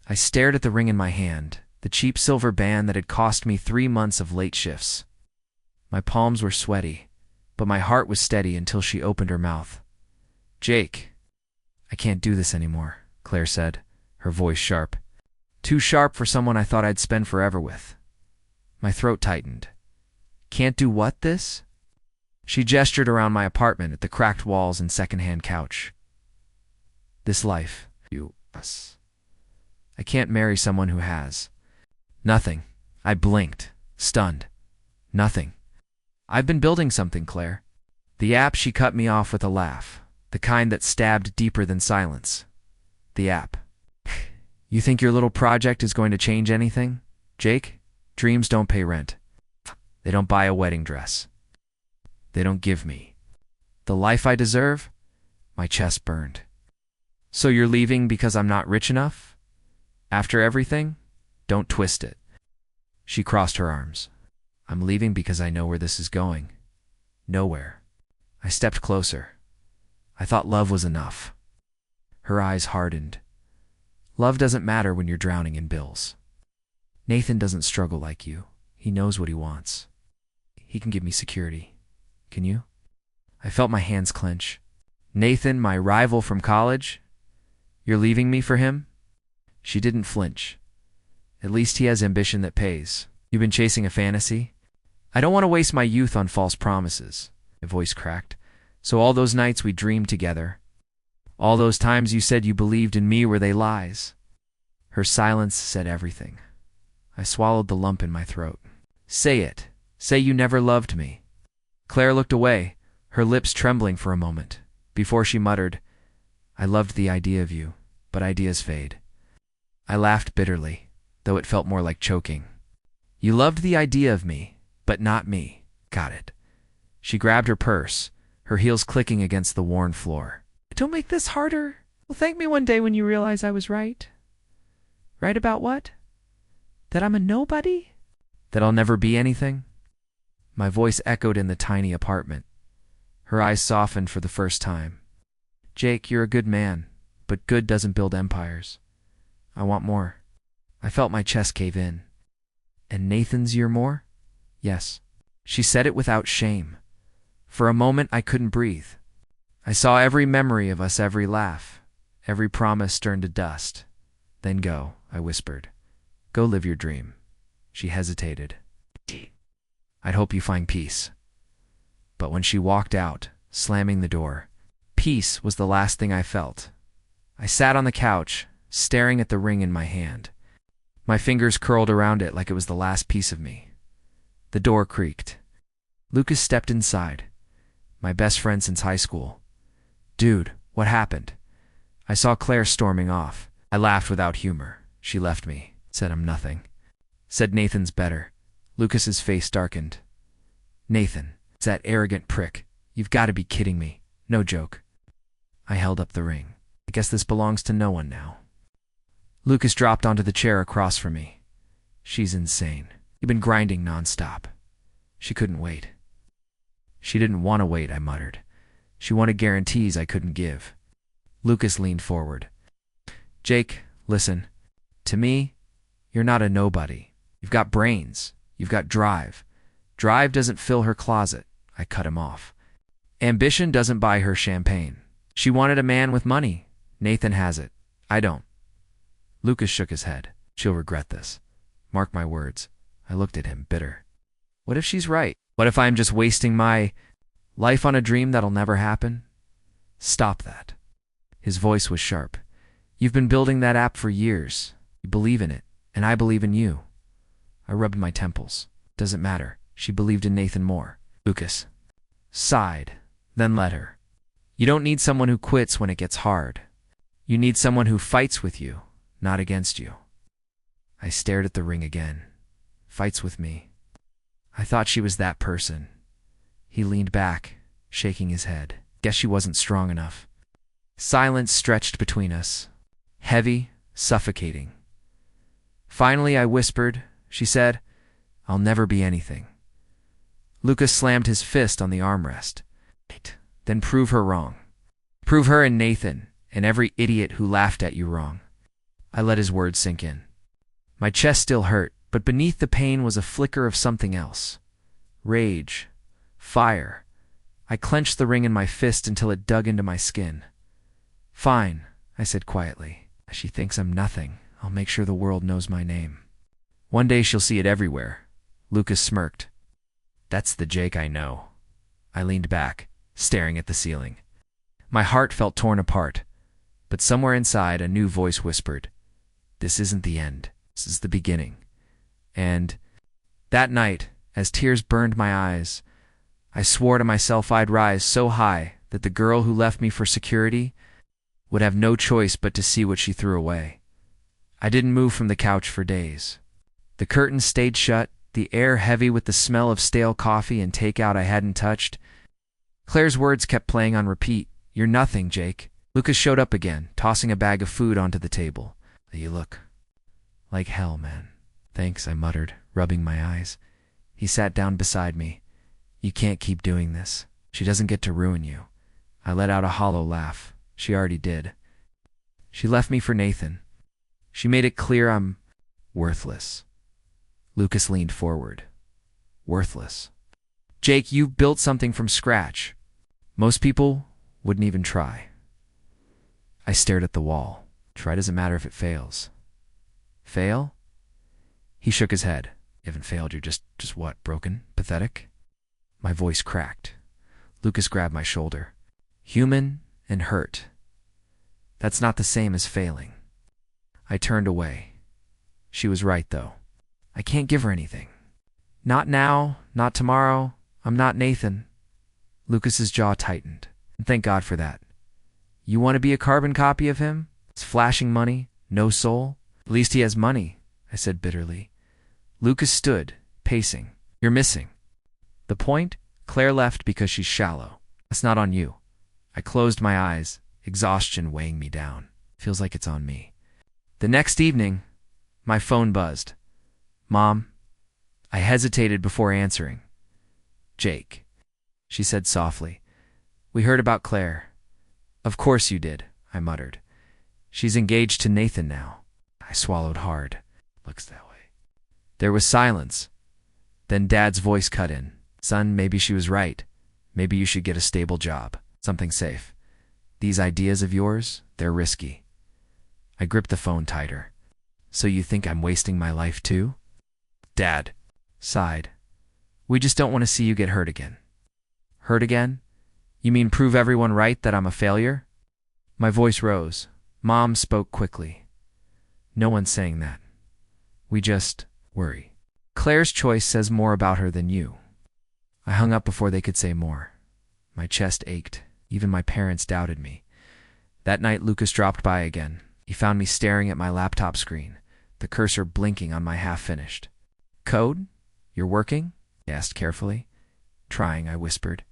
I stared at the ring in my hand, the cheap silver band that had cost me 3 months of late shifts. My palms were sweaty, but my heart was steady until she opened her mouth. "Jake." "I can't do this anymore," Claire said, her voice sharp. Too sharp for someone I thought I'd spend forever with. My throat tightened. "Can't do what, this?" She gestured around my apartment at the cracked walls and secondhand couch. "This life. Us. I can't marry someone who has." "Nothing." I blinked, stunned. "Nothing. I've been building something, Claire." The app. She cut me off with a laugh, the kind that stabbed deeper than silence. The app. "You think your little project is going to change anything, Jake? Dreams don't pay rent. They don't buy a wedding dress. They don't give me the life I deserve." My chest burned. "So you're leaving because I'm not rich enough? After everything? Don't twist it." She crossed her arms. "I'm leaving because I know where this is going. Nowhere." I stepped closer. I thought love was enough. Her eyes hardened. "Love doesn't matter when you're drowning in bills. Nathan doesn't struggle like you. He knows what he wants. He can give me security. Can you?" I felt my hands clench. "Nathan, my rival from college? You're leaving me for him?" She didn't flinch. "At least he has ambition that pays. You've been chasing a fantasy?" "I don't want to waste my youth on false promises." My voice cracked. "So all those nights we dreamed together, all those times you said you believed in me, were they lies?" Her silence said everything. I swallowed the lump in my throat. "Say it. Say you never loved me." Claire looked away, her lips trembling for a moment, before she muttered, "I loved the idea of you, but ideas fade." I laughed bitterly, though it felt more like choking. "You loved the idea of me, but not me. Got it." She grabbed her purse, her heels clicking against the worn floor. "Don't make this harder. Well, thank me one day when you realize I was right." "Right about what? That I'm a nobody? That I'll never be anything?" My voice echoed in the tiny apartment. Her eyes softened for the first time. "Jake, you're a good man, but good doesn't build empires. I want more." I felt my chest cave in. "And Nathan's your more?" "Yes." She said it without shame. For a moment I couldn't breathe. I saw every memory of us, every laugh, every promise turned to dust. "Then go," I whispered. "Go live your dream." She hesitated. "I'd hope you find peace." But when she walked out, slamming the door, peace was the last thing I felt. I sat on the couch, staring at the ring in my hand. My fingers curled around it like it was the last piece of me. The door creaked. Lucas stepped inside, my best friend since high school. "Dude, what happened?" I saw Claire storming off. I laughed without humor. She left me, said I'm nothing. Said Nathan's better. Lucas's face darkened. "Nathan, it's that arrogant prick. You've got to be kidding me. No joke." I held up the ring. "I guess this belongs to no one now." Lucas dropped onto the chair across from me. "She's insane. You've been grinding nonstop." She couldn't wait. She didn't want to wait, I muttered. She wanted guarantees I couldn't give. Lucas leaned forward. "Jake, listen. To me, you're not a nobody. You've got brains. You've got drive. Drive doesn't fill her closet." I cut him off. "Ambition doesn't buy her champagne. She wanted a man with money. Nathan has it. I don't." Lucas shook his head. "She'll regret this. Mark my words." I looked at him, bitter. What if she's right? What if I'm just wasting my life on a dream that'll never happen? Stop that. His voice was sharp. "You've been building that app for years. You believe in it, and I believe in you." I rubbed my temples. Doesn't matter. She believed in Nathan more. Lucas sighed, then let her. "You don't need someone who quits when it gets hard. You need someone who fights with you, not against you." I stared at the ring again. Fights with me. I thought she was that person. He leaned back, shaking his head. Guess she wasn't strong enough. Silence stretched between us. Heavy, suffocating. Finally, I whispered. She said, "I'll never be anything." Lucas slammed his fist on the armrest. "Then prove her wrong. Prove her and Nathan and every idiot who laughed at you wrong." I let his words sink in. My chest still hurt, but beneath the pain was a flicker of something else. Rage. Fire. I clenched the ring in my fist until it dug into my skin. "Fine," I said quietly. "She thinks I'm nothing. I'll make sure the world knows my name. One day she'll see it everywhere." Lucas smirked. "That's the Jake I know." I leaned back, staring at the ceiling. My heart felt torn apart, but somewhere inside a new voice whispered, "This isn't the end. This is the beginning." And that night, as tears burned my eyes, I swore to myself I'd rise so high that the girl who left me for security would have no choice but to see what she threw away. I didn't move from the couch for days. The curtains stayed shut, the air heavy with the smell of stale coffee and takeout I hadn't touched. Claire's words kept playing on repeat. "You're nothing, Jake." Lucas showed up again, tossing a bag of food onto the table. "You look like hell, man." "Thanks," I muttered, rubbing my eyes. He sat down beside me. "You can't keep doing this. She doesn't get to ruin you." I let out a hollow laugh. She already did. She left me for Nathan. She made it clear I'm worthless. Lucas leaned forward. "Worthless? Jake, you built something from scratch. Most people wouldn't even try." I stared at the wall. "Try doesn't matter if it fails." "Fail?" He shook his head. "You haven't failed, you're just what, broken? Pathetic?" My voice cracked. Lucas grabbed my shoulder. "Human and hurt. That's not the same as failing." I turned away. She was right, though. I can't give her anything. Not now, not tomorrow. I'm not Nathan. Lucas's jaw tightened. And thank God for that. "You want to be a carbon copy of him? It's flashing money, no soul." "At least he has money," I said bitterly. Lucas stood, pacing. "You're missing. The point? Claire left because she's shallow. That's not on you." I closed my eyes, exhaustion weighing me down. Feels like it's on me. The next evening, my phone buzzed. "Mom." I hesitated before answering. "Jake," she said softly. "We heard about Claire." "Of course you did," I muttered. "She's engaged to Nathan now." I swallowed hard. "Looks that way." There was silence. Then Dad's voice cut in. "Son, maybe she was right. Maybe you should get a stable job. Something safe. These ideas of yours, they're risky." I gripped the phone tighter. "So you think I'm wasting my life too?" Dad sighed. "We just don't want to see you get hurt again." "Hurt again? You mean prove everyone right that I'm a failure?" My voice rose. Mom spoke quickly. "No one's saying that. We just worry. Claire's choice says more about her than you." I hung up before they could say more. My chest ached. Even my parents doubted me. That night, Lucas dropped by again. He found me staring at my laptop screen, the cursor blinking on my half-finished. "Code? You're working?" he asked carefully. "Trying," I whispered.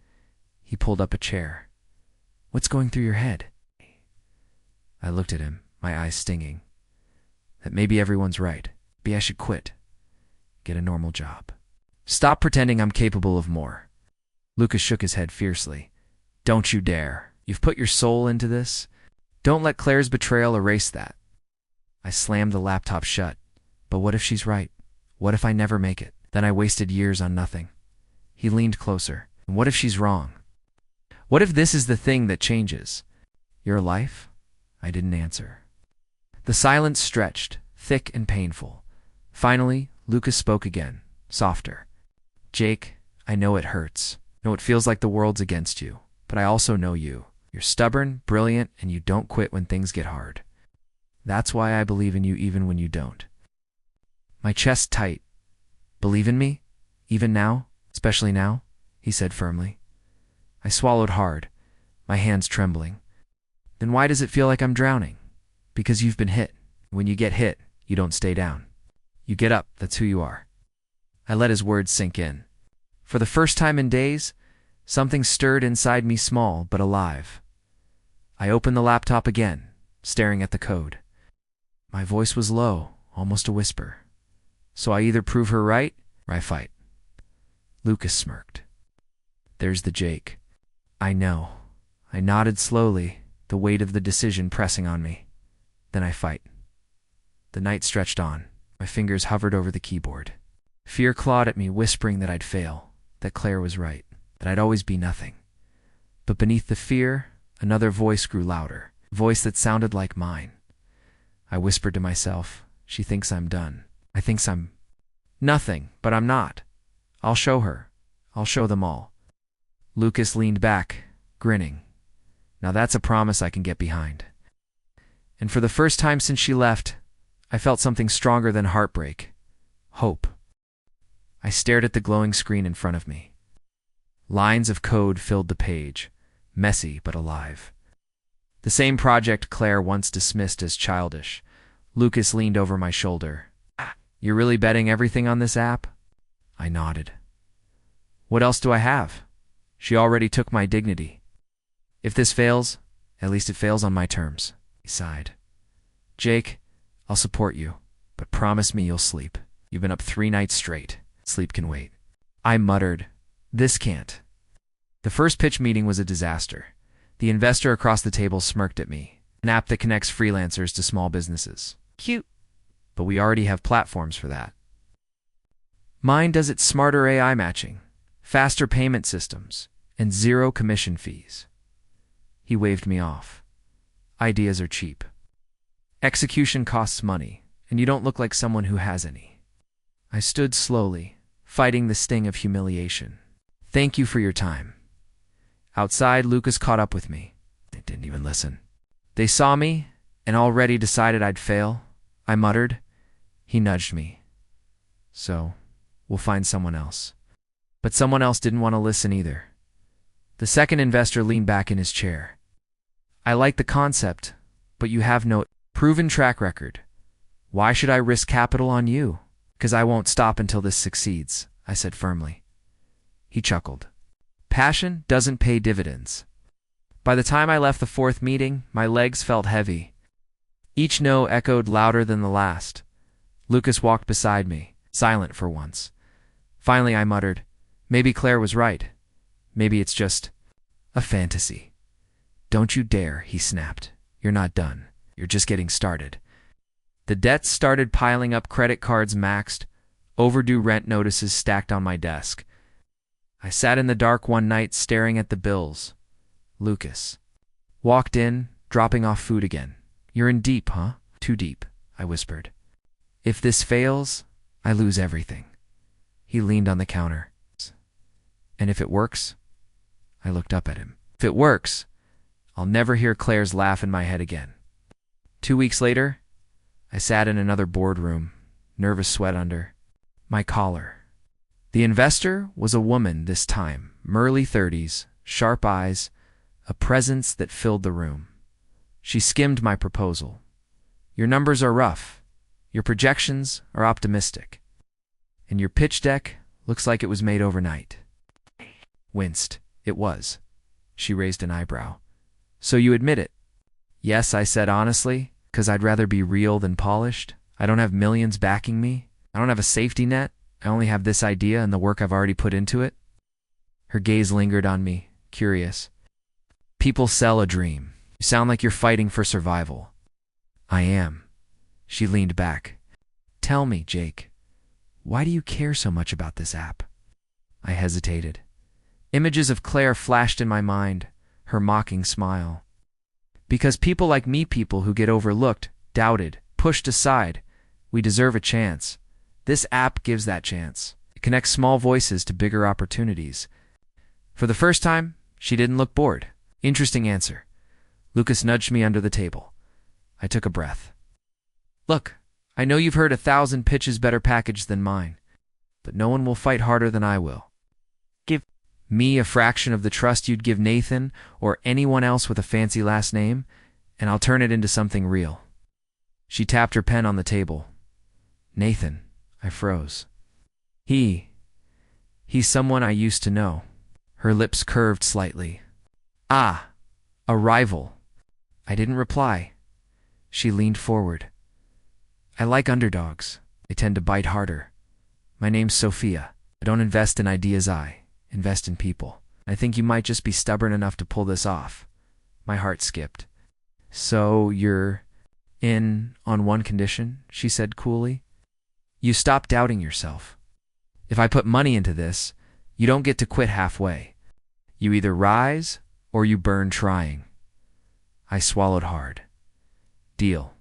He pulled up a chair. "What's going through your head?" I looked at him, my eyes stinging. That maybe everyone's right. Maybe I should quit. Get a normal job. Stop pretending I'm capable of more. Lucas shook his head fiercely. "Don't you dare. You've put your soul into this. Don't let Claire's betrayal erase that." I slammed the laptop shut. But what if she's right? What if I never make it? Then I wasted years on nothing. He leaned closer. And what if she's wrong? What if this is the thing that changes? Your life? I didn't answer. The silence stretched, thick and painful. Finally, Lucas spoke again, softer. "Jake, I know it hurts. I know it feels like the world's against you. But I also know you. You're stubborn, brilliant, and you don't quit when things get hard. That's why I believe in you even when you don't." My chest tight. "Believe in me? Even now? Especially now?" he said firmly. I swallowed hard, my hands trembling. "Then why does it feel like I'm drowning?" "Because you've been hit. When you get hit, you don't stay down. You get up, that's who you are." I let his words sink in. For the first time in days, something stirred inside me, small but alive. I opened the laptop again, staring at the code. My voice was low, almost a whisper. "So I either prove her right, or I fight." Lucas smirked. "There's the Jake." "I know." I nodded slowly, the weight of the decision pressing on me. "Then I fight." The night stretched on. My fingers hovered over the keyboard. Fear clawed at me, whispering that I'd fail, that Claire was right, that I'd always be nothing. But beneath the fear, another voice grew louder, a voice that sounded like mine. I whispered to myself, she thinks I'm done. I thinks I'm nothing, but I'm not. I'll show her. I'll show them all. Lucas leaned back, grinning. Now that's a promise I can get behind. And for the first time since she left, I felt something stronger than heartbreak. Hope. I stared at the glowing screen in front of me. Lines of code filled the page, messy but alive. The same project Claire once dismissed as childish. Lucas leaned over my shoulder. You're really betting everything on this app? I nodded. What else do I have? She already took my dignity. If this fails, at least it fails on my terms. He sighed. Jake, I'll support you, but promise me you'll sleep. You've been up 3 nights straight. Sleep can wait. I muttered, this can't. The first pitch meeting was a disaster. The investor across the table smirked at me. An app that connects freelancers to small businesses. Cute. But we already have platforms for that. Mine does its smarter AI matching, faster payment systems, and 0 commission fees. He waved me off. Ideas are cheap. Execution costs money, and you don't look like someone who has any. I stood slowly, fighting the sting of humiliation. Thank you for your time. Outside, Lucas caught up with me. They didn't even listen. They saw me and already decided I'd fail. I muttered. He nudged me. So, we'll find someone else. But someone else didn't want to listen either. The second investor leaned back in his chair. I like the concept, but you have no proven track record. Why should I risk capital on you? Because I won't stop until this succeeds, I said firmly. He chuckled. Passion doesn't pay dividends. By the time I left the 4th meeting, my legs felt heavy. Each no echoed louder than the last. Lucas walked beside me, silent for once. Finally I muttered, maybe Claire was right. Maybe it's just a fantasy. Don't you dare, he snapped. You're not done. You're just getting started. The debts started piling up, credit cards maxed, overdue rent notices stacked on my desk. I sat in the dark one night staring at the bills. Lucas walked in, dropping off food again. You're in deep, huh? Too deep, I whispered. If this fails, I lose everything. He leaned on the counter. And if it works? I looked up at him. If it works, I'll never hear Claire's laugh in my head again. 2 weeks later, I sat in another boardroom, nervous sweat under my collar. The investor was a woman this time, early 30s, sharp eyes, a presence that filled the room. She skimmed my proposal. Your numbers are rough. Your projections are optimistic. And your pitch deck looks like it was made overnight. Winced. It was. She raised an eyebrow. So you admit it? Yes, I said honestly, 'cause I'd rather be real than polished. I don't have millions backing me. I don't have a safety net. I only have this idea and the work I've already put into it. Her gaze lingered on me, curious. People sell a dream. You sound like you're fighting for survival. I am. She leaned back. Tell me, Jake, why do you care so much about this app? I hesitated. Images of Claire flashed in my mind, her mocking smile. Because people like me, people who get overlooked, doubted, pushed aside, we deserve a chance. This app gives that chance. It connects small voices to bigger opportunities. For the first time, she didn't look bored. Interesting answer. Lucas nudged me under the table. I took a breath. Look, I know you've heard 1,000 pitches better packaged than mine, but no one will fight harder than I will. Give me a fraction of the trust you'd give Nathan or anyone else with a fancy last name, and I'll turn it into something real. She tapped her pen on the table. Nathan. I froze. He's someone I used to know. Her lips curved slightly. Ah, a rival. I didn't reply. She leaned forward. I like underdogs. They tend to bite harder. My name's Sophia. I don't invest in ideas, I invest in people. I think you might just be stubborn enough to pull this off. My heart skipped. So you're On one condition, she said coolly. You stop doubting yourself. If I put money into this, you don't get to quit halfway. You either rise or you burn trying. I swallowed hard. Deal.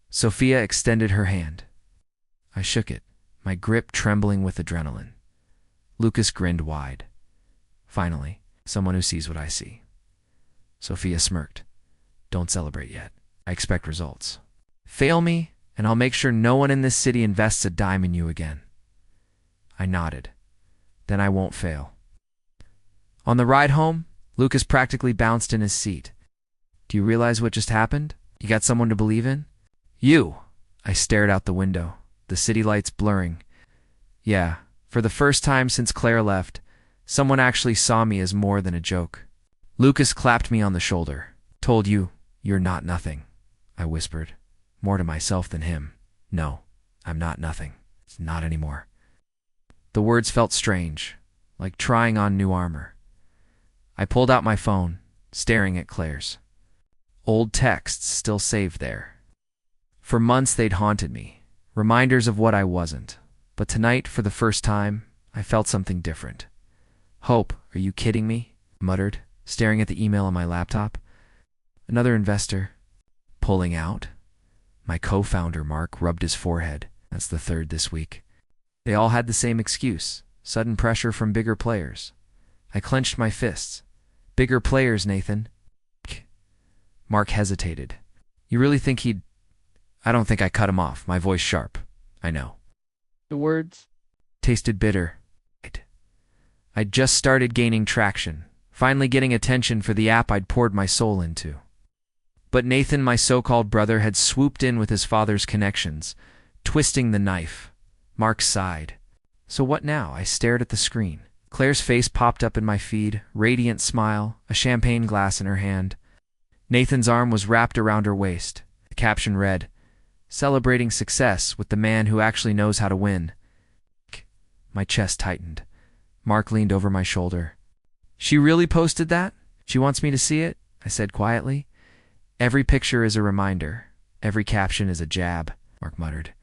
Sophia extended her hand. I shook it, my grip trembling with adrenaline. Lucas grinned wide. Finally, someone who sees what I see. Sophia smirked. Don't celebrate yet. I expect results. Fail me, and I'll make sure no one in this city invests a dime in you again. I nodded. Then I won't fail. On the ride home, Lucas practically bounced in his seat. Do you realize what just happened? You got someone to believe in? You! I stared out the window, the city lights blurring. Yeah, for the first time since Claire left, someone actually saw me as more than a joke. Lucas clapped me on the shoulder. Told you, you're not nothing, I whispered, more to myself than him. No, I'm not nothing. Not anymore. The words felt strange, like trying on new armor. I pulled out my phone, staring at Claire's. Old texts still saved there. For months they'd haunted me, reminders of what I wasn't. But tonight, for the first time, I felt something different. Hope, are you kidding me? I muttered, staring at the email on my laptop. Another investor. Pulling out? My co-founder, Mark, rubbed his forehead. That's the third this week. They all had the same excuse. Sudden pressure from bigger players. I clenched my fists. Bigger players, Nathan. Mark hesitated. You really think he'd... I don't think I cut him off, my voice sharp. I know. The words tasted bitter. I'd just started gaining traction, finally getting attention for the app I'd poured my soul into. But Nathan, my so-called brother, had swooped in with his father's connections, twisting the knife. Mark sighed. So what now? I stared at the screen. Claire's face popped up in my feed, radiant smile, a champagne glass in her hand. Nathan's arm was wrapped around her waist. The caption read, "Celebrating success with the man who actually knows how to win." My chest tightened. Mark leaned over my shoulder. She really posted that? She wants me to see it? I said quietly. Every picture is a reminder. Every caption is a jab, Mark muttered.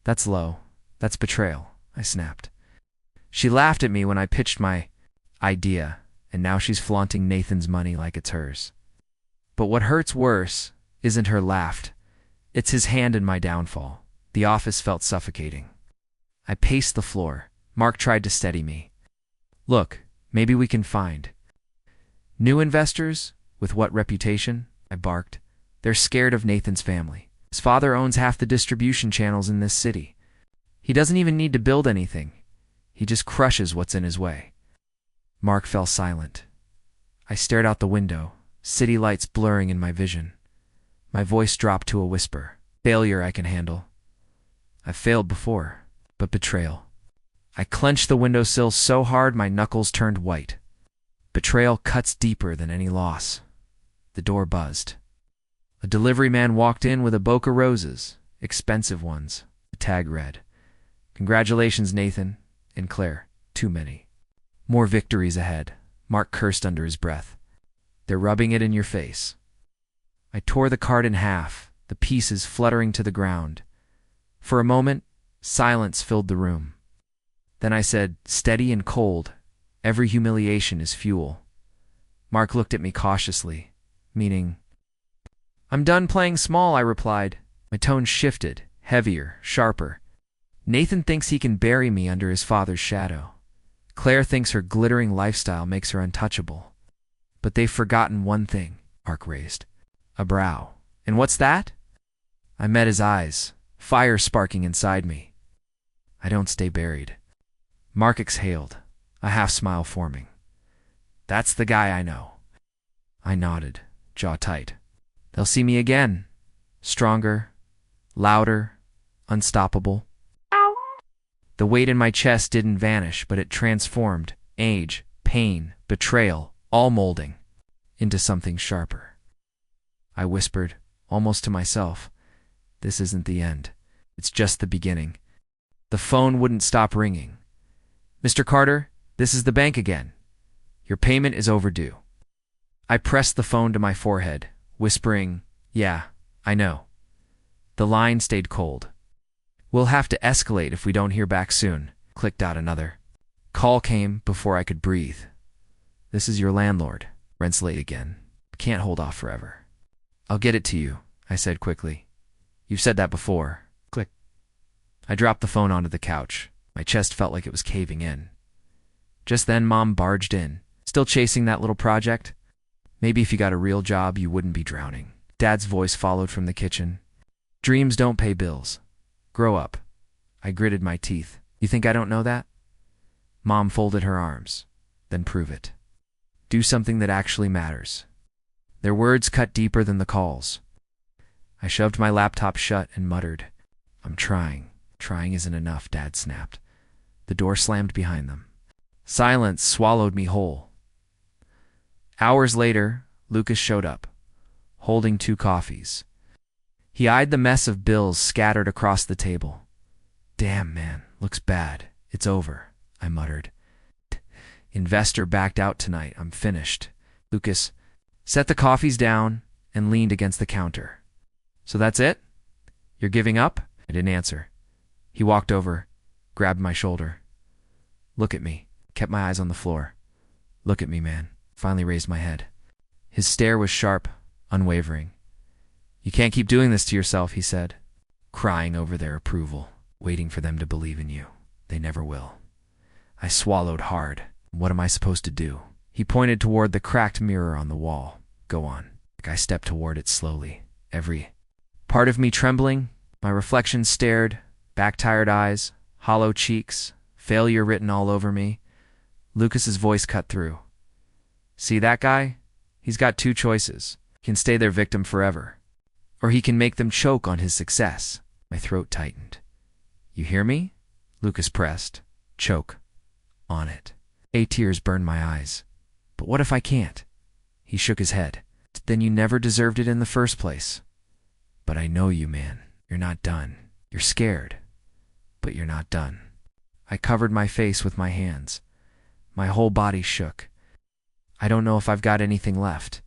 That's low. That's betrayal, I snapped. She laughed at me when I pitched my idea, and now she's flaunting Nathan's money like it's hers. But what hurts worse isn't her laugh. It's his hand in my downfall. The office felt suffocating. I paced the floor. Mark tried to steady me. Look, maybe we can find. New investors? With what reputation? I barked. They're scared of Nathan's family. His father owns half the distribution channels in this city. He doesn't even need to build anything. He just crushes what's in his way. Mark fell silent. I stared out the window, city lights blurring in my vision. My voice dropped to a whisper. Failure I can handle. I've failed before, but betrayal. I clenched the windowsill so hard my knuckles turned white. Betrayal cuts deeper than any loss. The door buzzed. A delivery man walked in with a bouquet of roses, expensive ones. The tag read, "Congratulations, Nathan and Claire. Too many. More victories ahead." Mark cursed under his breath. They're rubbing it in your face. I tore the card in half, the pieces fluttering to the ground. For a moment, silence filled the room. Then I said, steady and cold, every humiliation is fuel. Mark looked at me cautiously, meaning, I'm done playing small, I replied. My tone shifted, heavier, sharper. Nathan thinks he can bury me under his father's shadow. Claire thinks her glittering lifestyle makes her untouchable. But they've forgotten one thing, Mark raised. A brow. And what's that? I met his eyes, fire sparking inside me. I don't stay buried. Mark exhaled, a half-smile forming. That's the guy I know. I nodded, jaw tight. They'll see me again. Stronger, louder, unstoppable. The weight in my chest didn't vanish, but it transformed, age, pain, betrayal, all molding, into something sharper. I whispered, almost to myself, this isn't the end. It's just the beginning. The phone wouldn't stop ringing. Mr. Carter, this is the bank again. Your payment is overdue. I pressed the phone to my forehead, whispering, yeah, I know. The line stayed cold. "We'll have to escalate if we don't hear back soon," clicked out another. Call came before I could breathe. "This is your landlord. Rent's late again. Can't hold off forever." "I'll get it to you," I said quickly. "You've said that before." Click. I dropped the phone onto the couch. My chest felt like it was caving in. Just then, Mom barged in. "Still chasing that little project? Maybe if you got a real job, you wouldn't be drowning." Dad's voice followed from the kitchen. "Dreams don't pay bills. Grow up." I gritted my teeth. "You think I don't know that?" Mom folded her arms. "Then prove it. Do something that actually matters." Their words cut deeper than the calls. I shoved my laptop shut and muttered, "I'm trying. Trying isn't enough," Dad snapped. The door slammed behind them. Silence swallowed me whole. Hours later, Lucas showed up, holding 2 coffees. He eyed the mess of bills scattered across the table. "Damn, man, looks bad. It's over," I muttered. "Investor backed out tonight. I'm finished." Lucas set the coffees down and leaned against the counter. "So that's it? You're giving up?" I didn't answer. He walked over, grabbed my shoulder. "Look at me." Kept my eyes on the floor. "Look at me, man." Finally raised my head. His stare was sharp, unwavering. "You can't keep doing this to yourself," he said, crying over their approval, waiting for them to believe in you. They never will. I swallowed hard. What am I supposed to do? He pointed toward the cracked mirror on the wall. "Go on." I stepped toward it slowly, every part of me trembling. My reflection stared, back-tired eyes, hollow cheeks, failure written all over me. Lucas's voice cut through. "See that guy? He's got 2 choices. He can stay their victim forever, or he can make them choke on his success." My throat tightened. "You hear me?" Lucas pressed. "Choke on it." Tears burned my eyes. "But what if I can't?" He shook his head. "Then you never deserved it in the first place." "But I know you, man. You're not done. You're scared, but you're not done." I covered my face with my hands. My whole body shook. "I don't know if I've got anything left."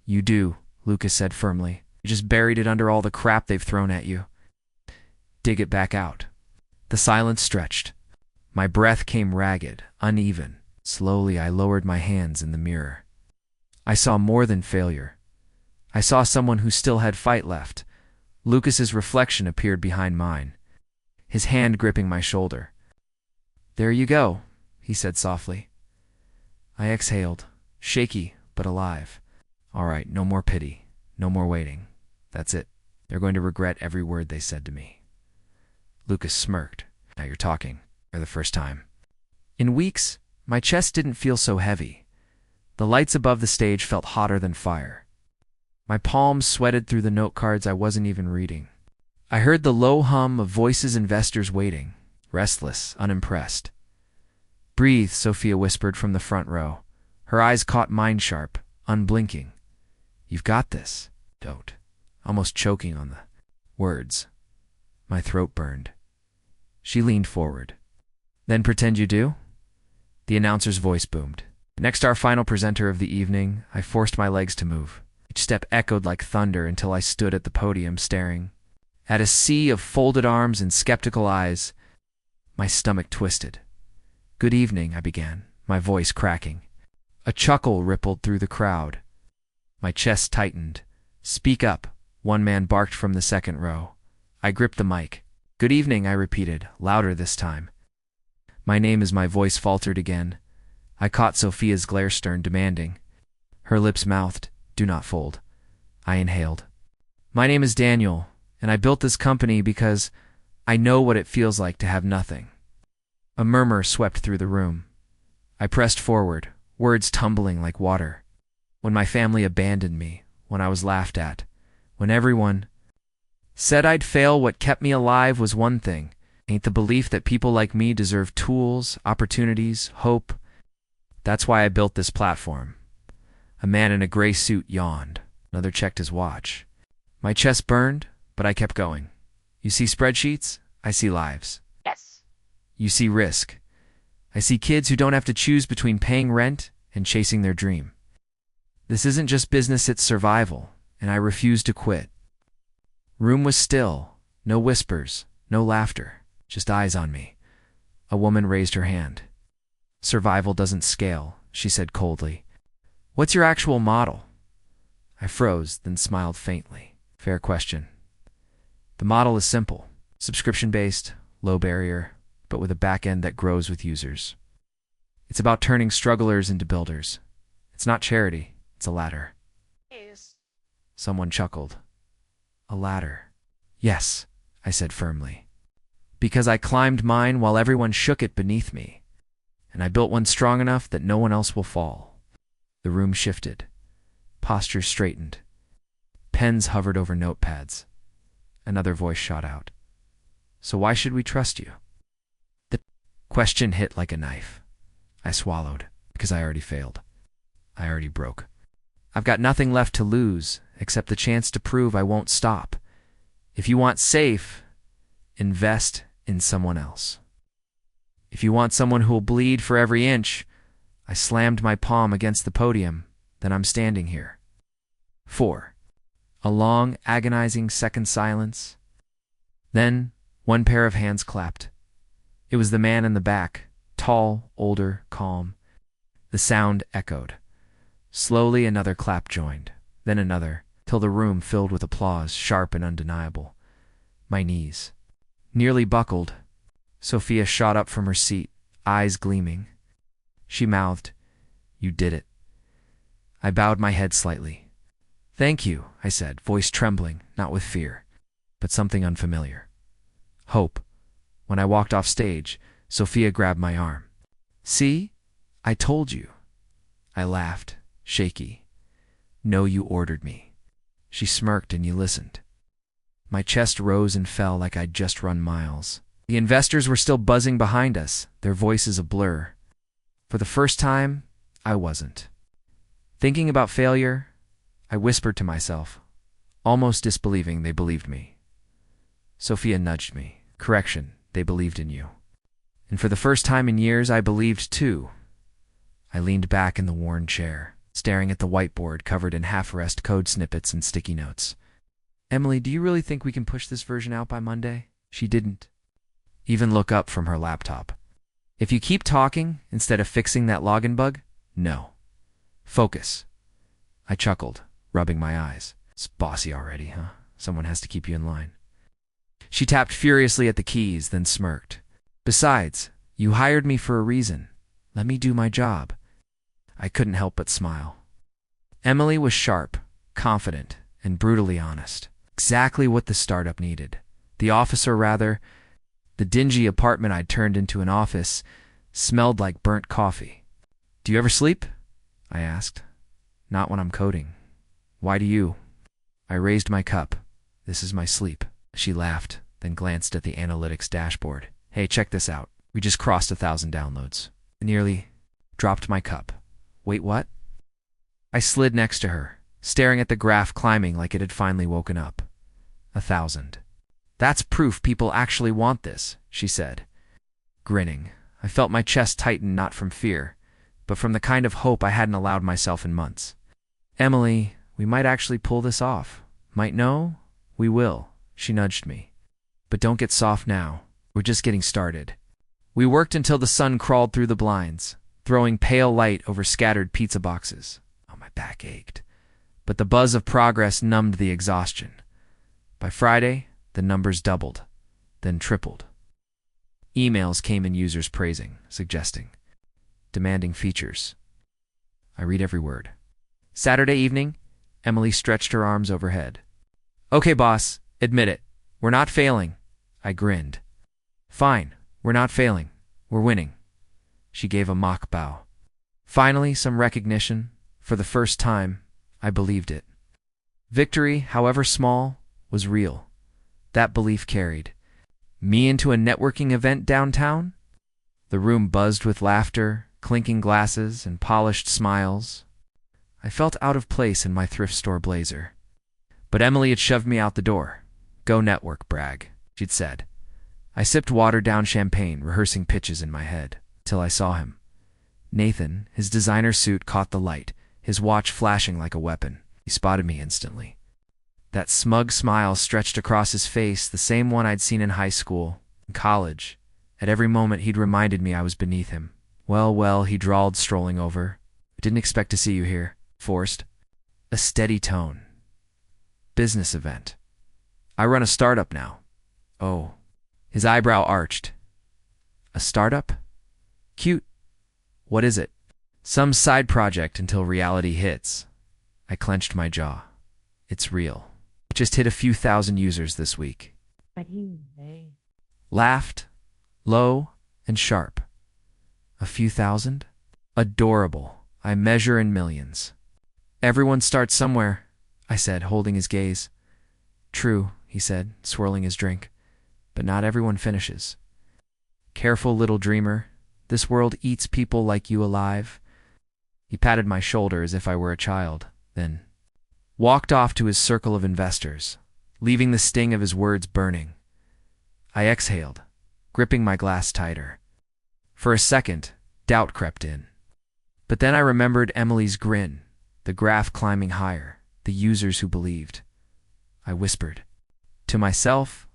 "You do," Lucas said firmly. "You just buried it under all the crap they've thrown at you. Dig it back out." The silence stretched. My breath came ragged, uneven. Slowly, I lowered my hands in the mirror. I saw more than failure. I saw someone who still had fight left. Lucas's reflection appeared behind mine, his hand gripping my shoulder. "There you go," he said softly. I exhaled, shaky but alive. "All right, no more pity, no more waiting. That's it. They're going to regret every word they said to me." Lucas smirked. "Now you're talking, for the first time." In weeks, my chest didn't feel so heavy. The lights above the stage felt hotter than fire. My palms sweated through the note cards I wasn't even reading. I heard the low hum of voices, investors waiting, restless, unimpressed. "Breathe," Sophia whispered from the front row. Her eyes caught mine sharp, unblinking. "You've got this." "Don't." Almost choking on the words. My throat burned. She leaned forward. "Then pretend you do?" The announcer's voice boomed. Next, our final presenter of the evening, I forced my legs to move. Each step echoed like thunder until I stood at the podium staring at a sea of folded arms and skeptical eyes. My stomach twisted. "Good evening," I began, my voice cracking. A chuckle rippled through the crowd. My chest tightened. "Speak up," one man barked from the second row. I gripped the mic. "Good evening," I repeated, louder this time. "My name is..." My voice faltered again. I caught Sophia's glare, stern, demanding. Her lips mouthed, "Do not fold." I inhaled. "My name is Daniel, and I built this company because I know what it feels like to have nothing." A murmur swept through the room. I pressed forward, words tumbling like water. "When my family abandoned me, when I was laughed at, when everyone said I'd fail, what kept me alive was one thing. Ain't the belief that people like me deserve tools, opportunities, hope. That's why I built this platform." A man in a gray suit yawned. Another checked his watch. My chest burned, but I kept going. "You see spreadsheets? I see lives." Yes. "You see risk. I see kids who don't have to choose between paying rent and chasing their dream. This isn't just business, it's survival, and I refuse to quit." Room was still. No whispers, no laughter, just eyes on me. A woman raised her hand. Survival doesn't scale, she said coldly. What's your actual model? I froze, then smiled faintly. Fair question. The model is simple. Subscription-based, low barrier, but with a back end that grows with users. It's about turning strugglers into builders. It's not charity, it's a ladder. Someone chuckled. A ladder. Yes, I said firmly. Because I climbed mine while everyone shook it beneath me. And I built one strong enough that no one else will fall. The room shifted. Postures straightened. Pens hovered over notepads. Another voice shot out. So why should we trust you? The question hit like a knife. I swallowed, because I already failed. I already broke. I've got nothing left to lose, except the chance to prove I won't stop. If you want safe, invest in someone else. If you want someone who'll bleed for every inch, I slammed my palm against the podium, then I'm standing here. 4. A long, agonizing second silence. Then, one pair of hands clapped. It was the man in the back, tall, older, calm. The sound echoed. Slowly another clap joined, then another, till the room filled with applause, sharp and undeniable. My knees nearly buckled. Sophia shot up from her seat, eyes gleaming. She mouthed, "You did it." I bowed my head slightly. "Thank you," I said, voice trembling, not with fear, but something unfamiliar. Hope. When I walked off stage, Sophia grabbed my arm. "See? I told you." I laughed, shaky. "No, you ordered me." She smirked and you listened. My chest rose and fell like I'd just run miles. The investors were still buzzing behind us, their voices a blur. For the first time, I wasn't. Thinking about failure, I whispered to myself, almost disbelieving they believed me. Sophia nudged me. "Correction, they believed in you." And for the first time in years, I believed too. I leaned back in the worn chair, staring at the whiteboard covered in half-rest code snippets and sticky notes. "Emily, do you really think we can push this version out by Monday?" She didn't even look up from her laptop. "If you keep talking instead of fixing that login bug, no. Focus." I chuckled, rubbing my eyes. "It's bossy already, huh? Someone has to keep you in line." She tapped furiously at the keys, then smirked. "Besides, you hired me for a reason. Let me do my job." I couldn't help but smile. Emily was sharp, confident, and brutally honest. Exactly what the startup needed. The office, or rather, the dingy apartment I'd turned into an office, smelled like burnt coffee. "Do you ever sleep?" I asked. "Not when I'm coding." "Why do you?" I raised my cup. "This is my sleep." She laughed, then glanced at the analytics dashboard. "Hey, check this out. We just crossed 1,000 downloads." I nearly dropped my cup. "Wait, what?" I slid next to her, staring at the graph climbing like it had finally woken up. 1,000. "That's proof people actually want this," she said. Grinning, I felt my chest tighten, not from fear, but from the kind of hope I hadn't allowed myself in months. "Emily, we might actually pull this off. Might know? We will," she nudged me. "But don't get soft now. We're just getting started." We worked until the sun crawled through the blinds, throwing pale light over scattered pizza boxes. Oh, my back ached. But the buzz of progress numbed the exhaustion. By Friday, the numbers doubled, then tripled. Emails came in, users praising, suggesting, demanding features. I read every word. Saturday evening, Emily stretched her arms overhead. "Okay, boss, admit it. We're not failing." I grinned. "Fine, we're not failing. We're winning." She gave a mock bow. Finally, some recognition. For the first time, I believed it. Victory, however small, was real. That belief carried. Me into a networking event downtown? The room buzzed with laughter, clinking glasses, and polished smiles. I felt out of place in my thrift store blazer. But Emily had shoved me out the door. "Go network, brag," she'd said. I sipped watered-down champagne, rehearsing pitches in my head, till I saw him. Nathan, his designer suit caught the light, his watch flashing like a weapon. He spotted me instantly. That smug smile stretched across his face, the same one I'd seen in high school, in college. At every moment he'd reminded me I was beneath him. Well, well, he drawled, strolling over. I didn't expect to see you here. Forced. A steady tone. Business event. I run a startup now. Oh. His eyebrow arched. A startup? Cute. What is it? Some side project until reality hits. I clenched my jaw. It's real. It just hit a few thousand users this week. Laughed, low and sharp. A few thousand? Adorable. I measure in millions. Everyone starts somewhere, I said, holding his gaze. True, he said, swirling his drink. But not everyone finishes. Careful, little dreamer. This world eats people like you alive. He patted my shoulder as if I were a child, then walked off to his circle of investors, leaving the sting of his words burning. I exhaled, gripping my glass tighter. For a second, doubt crept in. But then I remembered Emily's grin, the graph climbing higher, the users who believed. I whispered. To myself,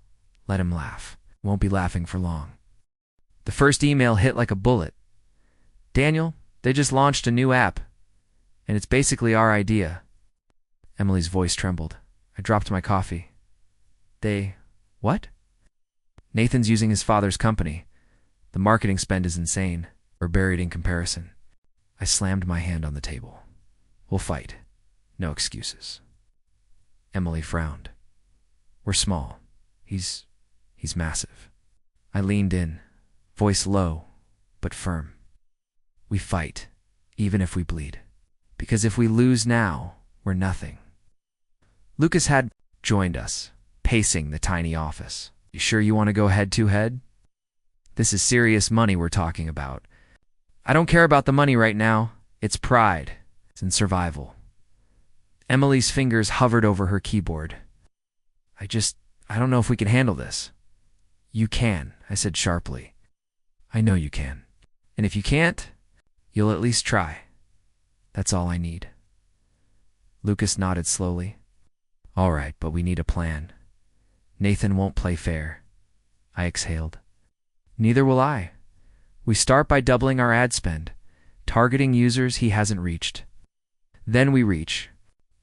let him laugh. Won't be laughing for long. The first email hit like a bullet. Daniel, they just launched a new app, and it's basically our idea. Emily's voice trembled. I dropped my coffee. What? Nathan's using his father's company. The marketing spend is insane, or buried in comparison. I slammed my hand on the table. We'll fight. No excuses. Emily frowned. We're small. He's massive. I leaned in, voice low, but firm. We fight, even if we bleed. Because if we lose now, we're nothing. Lucas had joined us, pacing the tiny office. You sure you want to go head-to-head? This is serious money we're talking about. I don't care about the money right now. It's pride. It's in survival. Emily's fingers hovered over her keyboard. I don't know if we can handle this. You can, I said sharply. I know you can. And if you can't, you'll at least try. That's all I need. Lucas nodded slowly. All right, but we need a plan. Nathan won't play fair. I exhaled. Neither will I. We start by doubling our ad spend, targeting users he hasn't reached. Then we reach.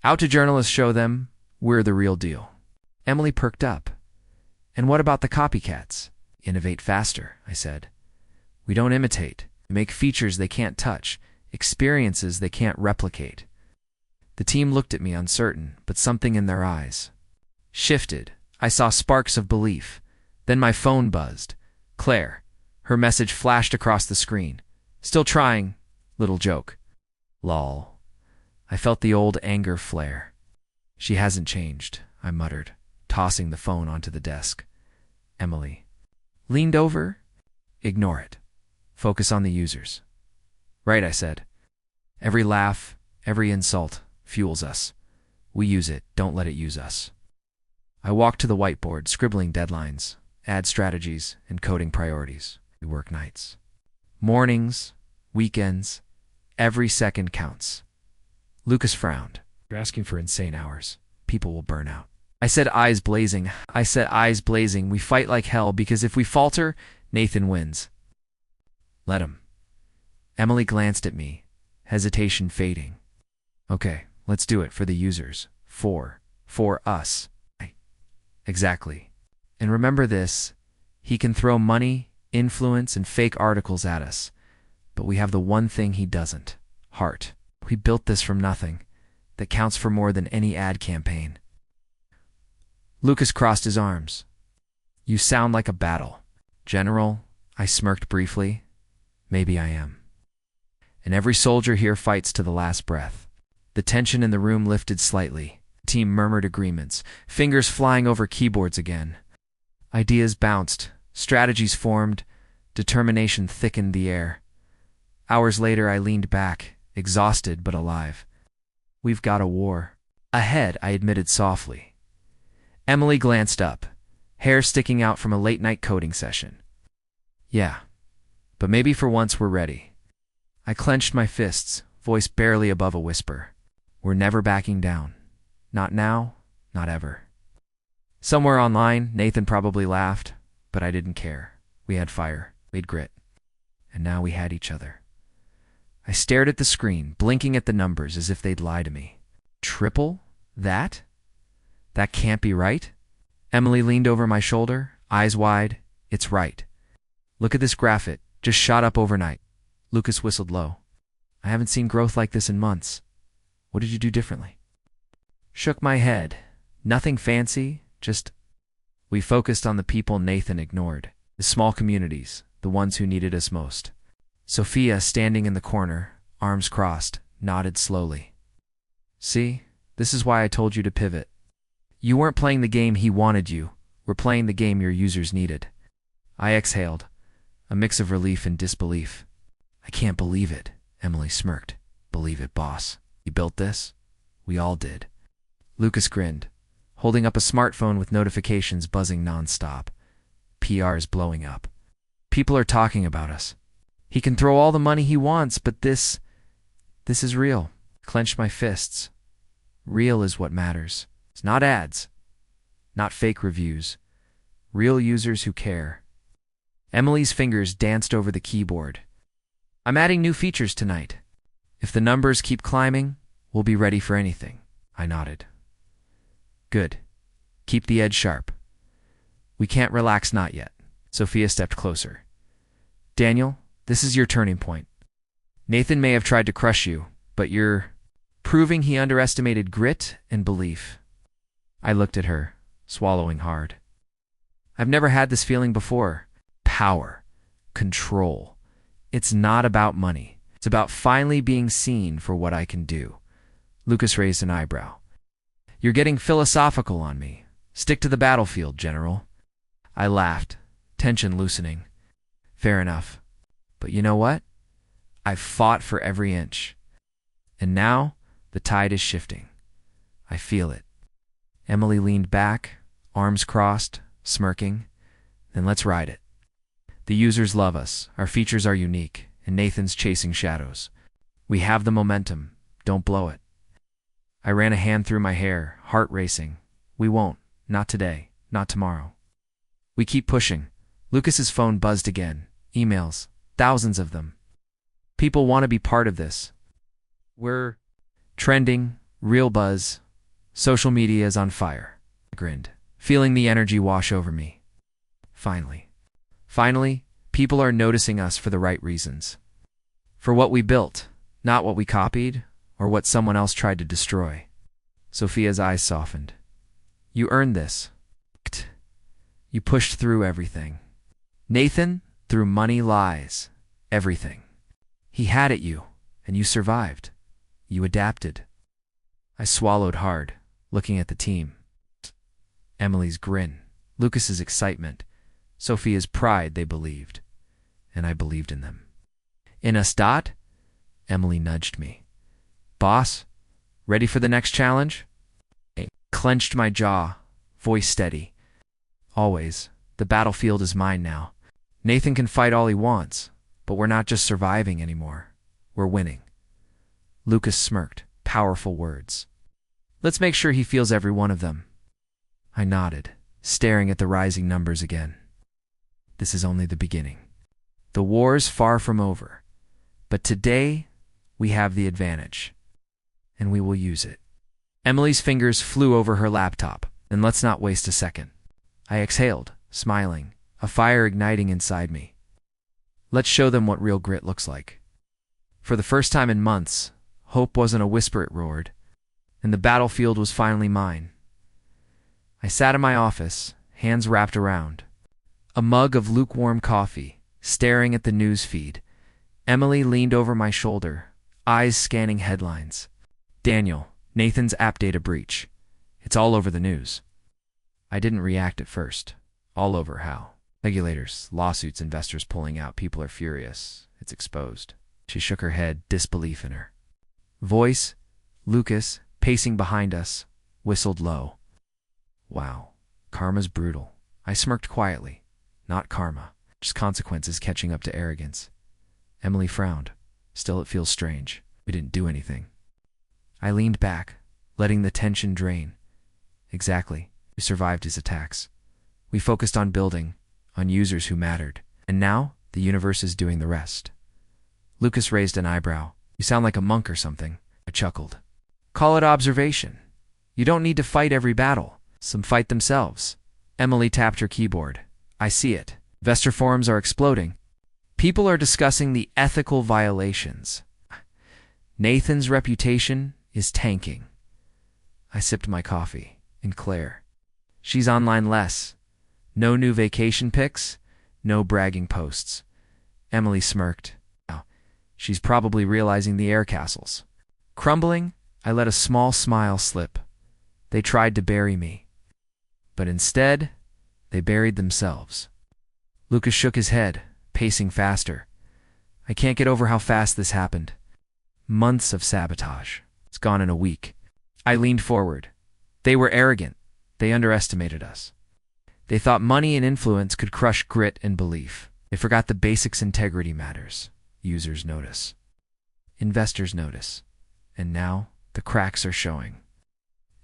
Out to journalists, show them we're the real deal. Emily perked up. And what about the copycats? Innovate faster, I said. We don't imitate. We make features they can't touch, experiences they can't replicate. The team looked at me uncertain, but something in their eyes shifted. I saw sparks of belief. Then my phone buzzed. Claire. Her message flashed across the screen. Still trying. Little joke. Lol. I felt the old anger flare. She hasn't changed, I muttered, tossing the phone onto the desk. Emily leaned over. Ignore it. Focus on the users. Right, I said. Every laugh, every insult fuels us. We use it, don't let it use us. I walked to the whiteboard, scribbling deadlines, ad strategies, and coding priorities. We work nights. Mornings, weekends, every second counts. Lucas frowned. You're asking for insane hours. People will burn out. I said, eyes blazing. We fight like hell because if we falter, Nathan wins. Let him. Emily glanced at me, hesitation fading. Okay, let's do it for the users. For us. Exactly. And remember this, he can throw money, influence, and fake articles at us. But we have the one thing he doesn't. Heart. We built this from nothing. That counts for more than any ad campaign. Lucas crossed his arms. You sound like a battle. General, I smirked briefly. Maybe I am. And every soldier here fights to the last breath. The tension in the room lifted slightly. The team murmured agreements, fingers flying over keyboards again. Ideas bounced, strategies formed, determination thickened the air. Hours later, I leaned back, exhausted but alive. We've got a war ahead, I admitted softly. Emily glanced up, hair sticking out from a late-night coding session. Yeah, but maybe for once we're ready. I clenched my fists, voice barely above a whisper. We're never backing down. Not now, Not ever. Somewhere online, Nathan probably laughed, but I didn't care. We had fire, we had grit, and now we had each other. I stared at the screen, blinking at the numbers as if they'd lie to me. Triple? That? That can't be right? Emily leaned over my shoulder, eyes wide. It's right. Look at this graph, it just shot up overnight. Lucas whistled low. I haven't seen growth like this in months. What did you do differently? Shook my head. Nothing fancy, just... We focused on the people Nathan ignored. The small communities, the ones who needed us most. Sophia, standing in the corner, arms crossed, nodded slowly. See, this is why I told you to pivot. You weren't playing the game he wanted you. We're playing the game your users needed. I exhaled, a mix of relief and disbelief. I can't believe it, Emily smirked. Believe it, boss. You built this? We all did. Lucas grinned, holding up a smartphone with notifications buzzing nonstop. PR is blowing up. People are talking about us. He can throw all the money he wants, but this is real. Clenched my fists. Real is what matters. It's not ads, not fake reviews. Real users who care. Emily's fingers danced over the keyboard. I'm adding new features tonight. If the numbers keep climbing, we'll be ready for anything. I nodded. Good. Keep the edge sharp. We can't relax, not yet. Sophia stepped closer. Daniel, this is your turning point. Nathan may have tried to crush you, but you're proving he underestimated grit and belief. I looked at her, swallowing hard. I've never had this feeling before. Power. Control. It's not about money. It's about finally being seen for what I can do. Lucas raised an eyebrow. You're getting philosophical on me. Stick to the battlefield, General. I laughed, tension loosening. Fair enough. But you know what? I've fought for every inch. And now, the tide is shifting. I feel it. Emily leaned back, arms crossed, smirking. Then let's ride it. The users love us, our features are unique, and Nathan's chasing shadows. We have the momentum. Don't blow it. I ran a hand through my hair, heart racing. We won't. Not today. Not tomorrow. We keep pushing. Lucas's phone buzzed again. Emails. Thousands of them. People want to be part of this. We're trending, real buzz. Social media is on fire. I grinned, feeling the energy wash over me. Finally, people are noticing us for the right reasons. For what we built, not what we copied or what someone else tried to destroy. Sophia's eyes softened. You earned this. You pushed through everything. Nathan, through money, lies, everything. He had at you, and you survived. You adapted. I swallowed hard, looking at the team. Emily's grin, Lucas's excitement, Sophia's pride they believed, and I believed in them. In us, Dot? Emily nudged me. Boss, ready for the next challenge? I clenched my jaw, voice steady. Always, the battlefield is mine now. Nathan can fight all he wants, but we're not just surviving anymore. We're winning. Lucas smirked, powerful words. Let's make sure he feels every one of them. I nodded, staring at the rising numbers again. This is only the beginning. The war's far from over, but today we have the advantage, and we will use it. Emily's fingers flew over her laptop, and let's not waste a second. I exhaled, smiling, a fire igniting inside me. Let's show them what real grit looks like. For the first time in months, hope wasn't a whisper, it roared, and the battlefield was finally mine. I sat in my office, hands wrapped around, a mug of lukewarm coffee, staring at the news feed. Emily leaned over my shoulder, eyes scanning headlines. Daniel, Nathan's app data breach. It's all over the news. I didn't react at first. All over how? Regulators, lawsuits, investors pulling out. People are furious. It's exposed. She shook her head, disbelief in her voice. Lucas, pacing behind us, whistled low. Wow, karma's brutal. I smirked quietly. Not karma, just consequences catching up to arrogance. Emily frowned. Still, it feels strange. We didn't do anything. I leaned back, letting the tension drain. Exactly. We survived his attacks. We focused on building, on users who mattered. And now, the universe is doing the rest. Lucas raised an eyebrow. You sound like a monk or something. I chuckled. Call it observation. You don't need to fight every battle. Some fight themselves. Emily tapped her keyboard. I see it. Investor forums are exploding. People are discussing the ethical violations. Nathan's reputation is tanking. I sipped my coffee. And Claire. She's online less. No new vacation pics. No bragging posts. Emily smirked. Now, she's probably realizing the air castles. Crumbling, I let a small smile slip. They tried to bury me. But instead, they buried themselves. Lucas shook his head, pacing faster. I can't get over how fast this happened. Months of sabotage. It's gone in a week. I leaned forward. They were arrogant. They underestimated us. They thought money and influence could crush grit and belief. They forgot the basics. Integrity matters. Users notice. Investors notice. And now, the cracks are showing.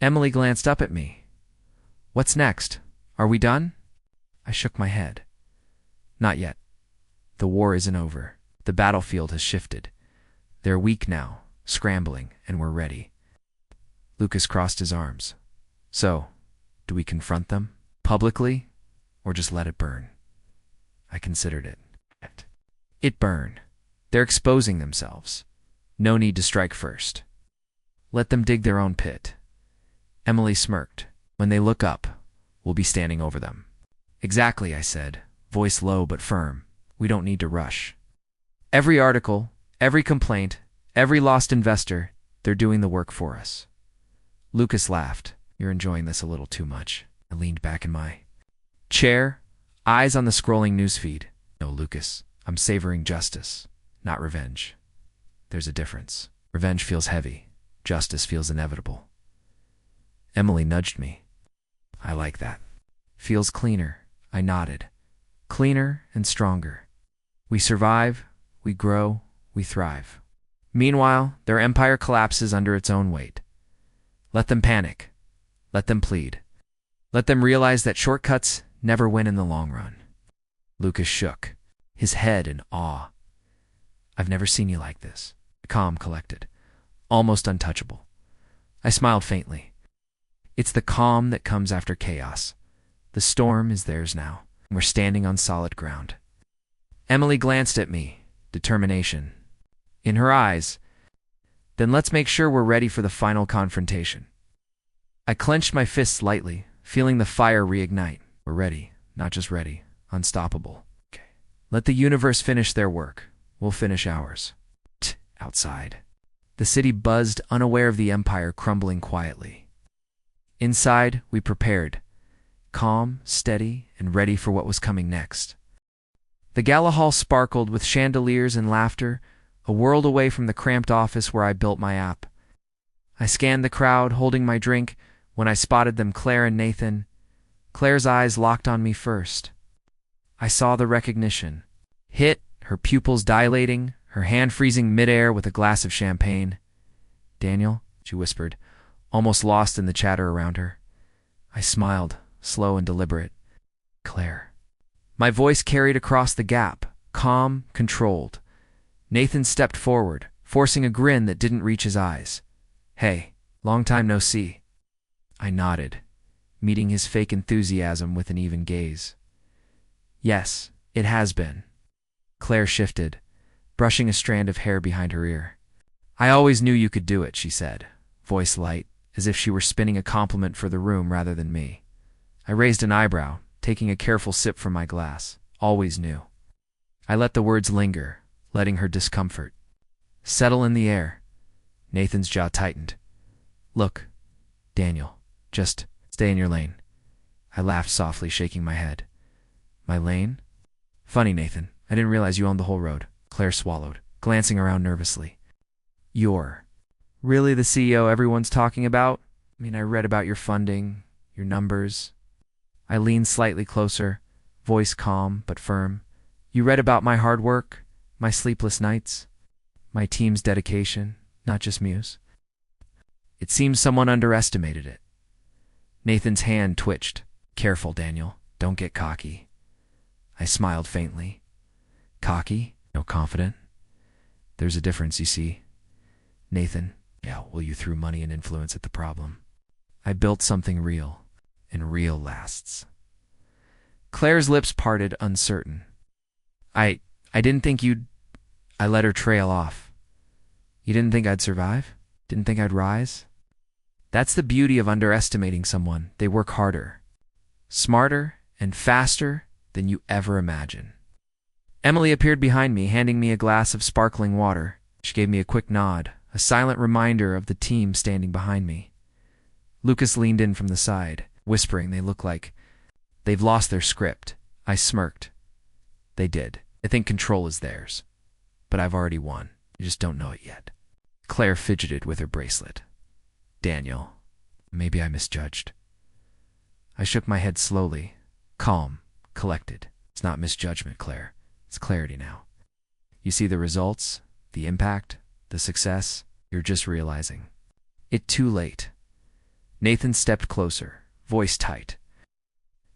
Emily glanced up at me. What's next? Are we done? I shook my head. Not yet. The war isn't over. The battlefield has shifted. They're weak now, scrambling, and we're ready. Lucas crossed his arms. So, do we confront them? Publicly? Or just let it burn? I considered it. It burn. They're exposing themselves. No need to strike first. Let them dig their own pit. Emily smirked. When they look up, we'll be standing over them. Exactly, I said, voice low but firm. We don't need to rush. Every article, every complaint, every lost investor, they're doing the work for us. Lucas laughed. You're enjoying this a little too much. I leaned back in my chair, eyes on the scrolling newsfeed. No, Lucas, I'm savoring justice, not revenge. There's a difference. Revenge feels heavy. Justice feels inevitable. Emily nudged me. I like that. Feels cleaner. I nodded. Cleaner and stronger. We survive, we grow, we thrive. Meanwhile, their empire collapses under its own weight. Let them panic. Let them plead. Let them realize that shortcuts never win in the long run. Lucas shook, his head in awe. I've never seen you like this. Calm, collected, almost untouchable. I smiled faintly. It's the calm that comes after chaos. The storm is theirs now, and we're standing on solid ground. Emily glanced at me, determination in her eyes. Then let's make sure we're ready for the final confrontation. I clenched my fists lightly, feeling the fire reignite. We're ready, not just ready, unstoppable. Okay. Let the universe finish their work. We'll finish ours. Outside. The city buzzed, unaware of the empire crumbling quietly. Inside, we prepared, calm, steady, and ready for what was coming next. The gala hall sparkled with chandeliers and laughter, a world away from the cramped office where I built my app. I scanned the crowd, holding my drink, when I spotted them, Claire and Nathan. Claire's eyes locked on me first. I saw the recognition. Hit, her pupils dilating, her hand freezing midair with a glass of champagne. Daniel, she whispered, almost lost in the chatter around her. I smiled, slow and deliberate. Claire. My voice carried across the gap, calm, controlled. Nathan stepped forward, forcing a grin that didn't reach his eyes. Hey, long time no see. I nodded, meeting his fake enthusiasm with an even gaze. Yes, it has been. Claire shifted, brushing a strand of hair behind her ear. I always knew you could do it, she said, voice light, as if she were spinning a compliment for the room rather than me. I raised an eyebrow, taking a careful sip from my glass. Always knew. I let the words linger, letting her discomfort settle in the air. Nathan's jaw tightened. Look, Daniel, just stay in your lane. I laughed softly, shaking my head. My lane? Funny, Nathan. I didn't realize you owned the whole road. Claire swallowed, glancing around nervously. You're really the CEO everyone's talking about? I mean, I read about your funding, your numbers. I leaned slightly closer, voice calm but firm. You read about my hard work, my sleepless nights, my team's dedication, not just Muse. It seems someone underestimated it. Nathan's hand twitched. Careful, Daniel. Don't get cocky. I smiled faintly. Cocky? No, confident. There's a difference, you see. Nathan, yeah, well, you threw money and influence at the problem. I built something real, and real lasts. Claire's lips parted, uncertain. I didn't think you'd... I let her trail off. You didn't think I'd survive? Didn't think I'd rise? That's the beauty of underestimating someone. They work harder, smarter, and faster than you ever imagine. Emily appeared behind me, handing me a glass of sparkling water. She gave me a quick nod, a silent reminder of the team standing behind me. Lucas leaned in from the side, whispering they look like they've lost their script. I smirked. They did. I think control is theirs. But I've already won. You just don't know it yet. Claire fidgeted with her bracelet. Daniel, maybe I misjudged. I shook my head slowly, calm, collected. It's not misjudgment, Claire. It's clarity now. You see the results, the impact, the success. You're just realizing it too late. Nathan stepped closer, voice tight.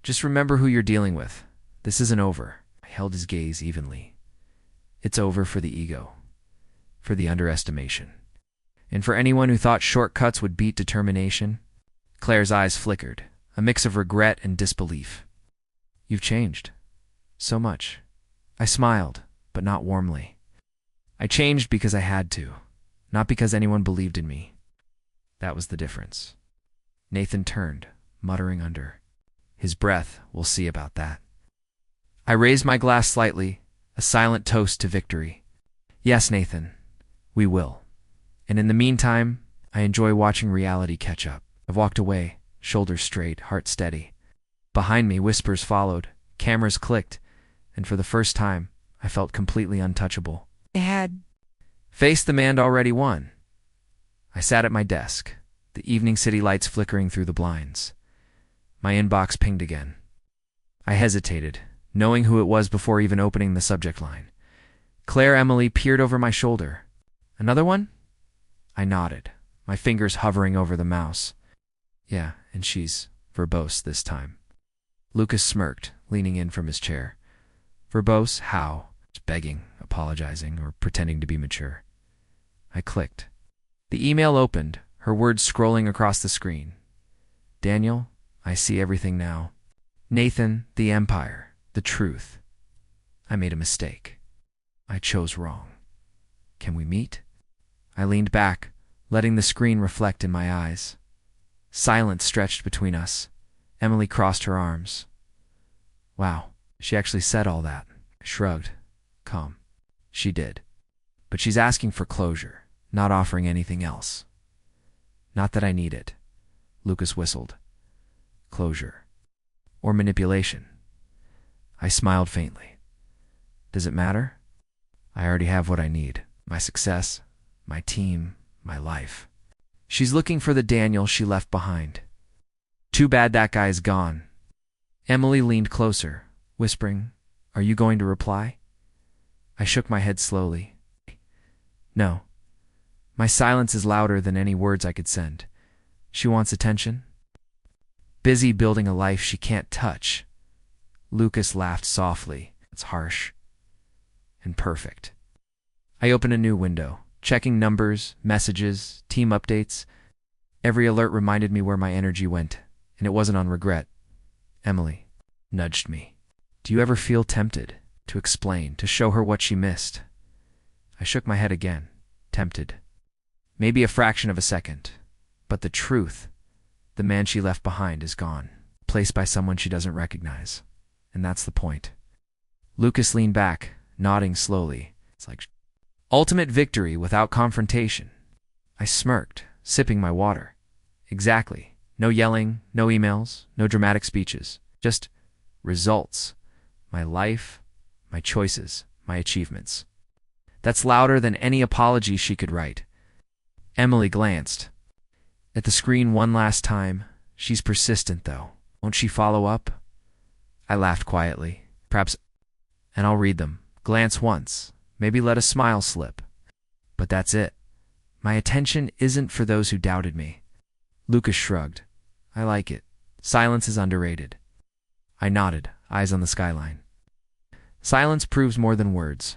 Just remember who you're dealing with. This isn't over. I held his gaze evenly. It's over for the ego, for the underestimation, and for anyone who thought shortcuts would beat determination. Claire's eyes flickered, a mix of regret and disbelief. You've changed. So much. I smiled, but not warmly. I changed because I had to, not because anyone believed in me. That was the difference. Nathan turned, muttering under his breath, "We'll see about that." I raised my glass slightly, a silent toast to victory. Yes, Nathan, we will. And in the meantime, I enjoy watching reality catch up. I've walked away, shoulders straight, heart steady. Behind me, whispers followed, cameras clicked, and for the first time, I felt completely untouchable. I had faced the man already won. I sat at my desk, the evening city lights flickering through the blinds. My inbox pinged again. I hesitated, knowing who it was before even opening the subject line. Claire Emily peered over my shoulder. Another one? I nodded, my fingers hovering over the mouse. Yeah, and she's verbose this time. Lucas smirked, leaning in from his chair. Verbose? How? Just begging, apologizing, or pretending to be mature. I clicked. The email opened, her words scrolling across the screen. Daniel, I see everything now. Nathan, the empire, the truth. I made a mistake. I chose wrong. Can we meet? I leaned back, letting the screen reflect in my eyes. Silence stretched between us. Emily crossed her arms. Wow, she actually said all that. I shrugged. Calm. She did. But she's asking for closure, not offering anything else. Not that I need it. Lucas whistled. Closure. Or manipulation. I smiled faintly. Does it matter? I already have what I need. My success, my team, my life. She's looking for the Daniel she left behind. Too bad that guy's gone. Emily leaned closer, whispering, Are you going to reply? I shook my head slowly. No. My silence is louder than any words I could send. She wants attention. Busy building a life she can't touch. Lucas laughed softly. It's harsh. And perfect. I opened a new window, checking numbers, messages, team updates. Every alert reminded me where my energy went, and it wasn't on regret. Emily nudged me. Do you ever feel tempted to explain, to show her what she missed? I shook my head again, tempted. Maybe a fraction of a second. But the truth, the man she left behind is gone, placed by someone she doesn't recognize. And that's the point. Lucas leaned back, nodding slowly. It's like ultimate victory without confrontation. I smirked, sipping my water. Exactly. No yelling, no emails, no dramatic speeches. Just results. My life, my choices, my achievements. That's louder than any apology she could write. Emily glanced at the screen one last time. She's persistent, though. Won't she follow up? I laughed quietly. Perhaps, and I'll read them. Glance once. Maybe let a smile slip. But that's it. My attention isn't for those who doubted me. Lucas shrugged. I like it. Silence is underrated. I nodded, eyes on the skyline. Silence proves more than words.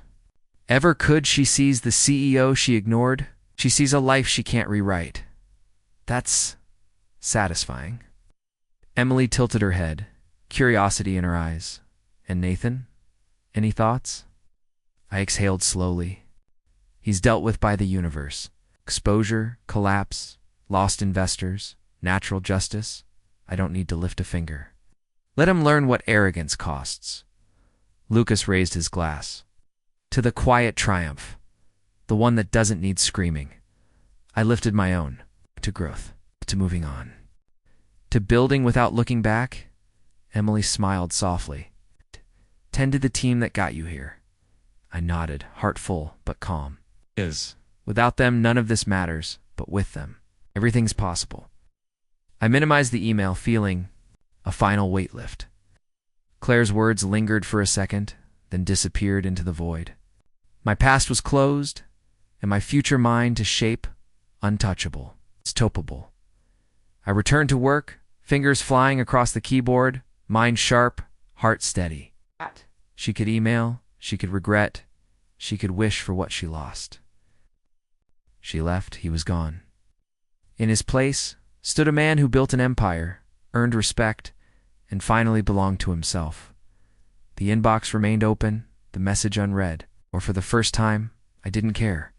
Ever could she sees the CEO she ignored? She sees a life she can't rewrite. That's satisfying. Emily tilted her head, curiosity in her eyes. And Nathan? Any thoughts? I exhaled slowly. He's dealt with by the universe. Exposure, collapse, lost investors, natural justice. I don't need to lift a finger. Let him learn what arrogance costs. Lucas raised his glass. To the quiet triumph, the one that doesn't need screaming. I lifted my own. To growth, to moving on. To building without looking back. Emily smiled softly. Tend to the team that got you here. I nodded, heart full, but calm. Without them, none of this matters, but with them, everything's possible. I minimized the email, feeling a final weight lift. Claire's words lingered for a second, then disappeared into the void. My past was closed, and my future mind to shape, untouchable, stoppable. I returned to work, fingers flying across the keyboard, mind sharp, heart steady. She could email, she could regret, she could wish for what she lost. She left, he was gone. In his place stood a man who built an empire, earned respect, and finally belonged to himself. The inbox remained open, the message unread, or for the first time, I didn't care.